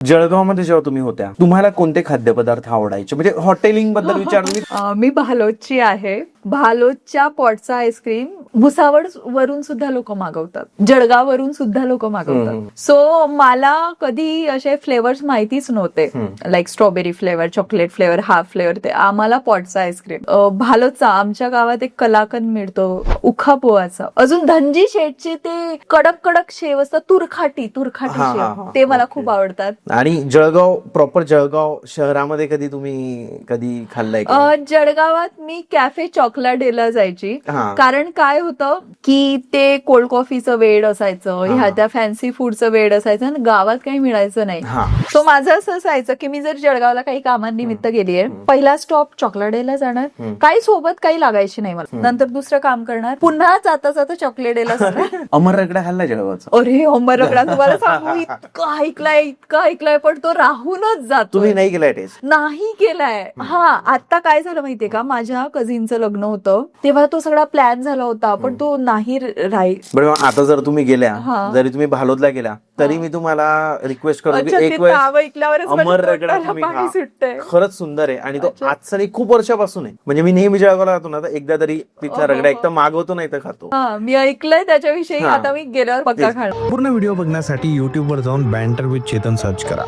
जळगावमध्ये जेव्हा तुम्ही होत्या तुम्हाला कोणते खाद्यपदार्थ आवडायचे? म्हणजे हॉटेलिंग बद्दल विचारलं मी भालोदची आहे. भालोदच्या पॉटचा आईस्क्रीम भुसावळ वरून सुद्धा लोक मागवतात, जळगाव वरून सुद्धा लोक मागवतात. सो मला कधी असे फ्लेवर्स माहितीच नव्हते, like strawberry flavour, chocolate flavour, half flavour. ते आम्हाला पॉटचा आईस्क्रीम भालोदचा आमच्या गावात एक कलाकंद मिळतो उखापोहाचा. अजून धनजी शेठचे ते कडक कडक शेव असतात, तुरखाटी शेव, ते मला खूप आवडतात. आणि जळगाव प्रॉपर जळगाव शहरामध्ये कधी खाल्लंय का? जळगावात मी कॅफे चॉकलाडेला जायची. कारण काय होतं की ते कोल्ड कॉफीचं वेळ असायचं, ह्या त्या फॅन्सी फूडचं वेळ असायचं आणि गावात काही मिळायचं नाही. सो माझं असं असायचं की मी जर जळगावला काही कामानिमित्त गेलीये, पहिला स्टॉप चॉकलाडेला जाणार, काही सोबत काही लागायची नाही मला, नंतर दुसरं काम करणार, पुन्हा जाता जाता चॉकलेडेला जाणार. अमर रगडा खाल्ला जळगावचा? अरे अमर रगडा तुम्हाला सांगू, इतकं ऐकलंय पण तो राहूनच जातो. तुम्ही नाही केलाय टेस्ट? नाही केलाय. आता काय झालं माहितीये का, माझ्या कझिनचं लग्न होतं तेव्हा तो सगळा प्लॅन झाला होता, पण तो नाही राहील. बरं, आता जर तुम्ही गेल्या, जरी तुम्ही भालोदला गेल्या तरी मी तुम्हाला रिक्वेस्ट करतो की एक वेळ अमर रगडा तुम्ही खा. खरंच सुंदर आहे आणि तो आजचा नाही, खूप वर्षापासून आहे. म्हणजे मी नेहमी जळगावला जातो ना, तर एकदा तरी तिथला रगडा एक तर मागवतो नाही तर खातो. मी ऐकलंय त्याच्याविषयी, आता मी गेल्यावर पक्का खाणार. पूर्ण व्हिडिओ बघण्यासाठी YouTube वर जाऊन बँटर विथ चेतन सर्च करा.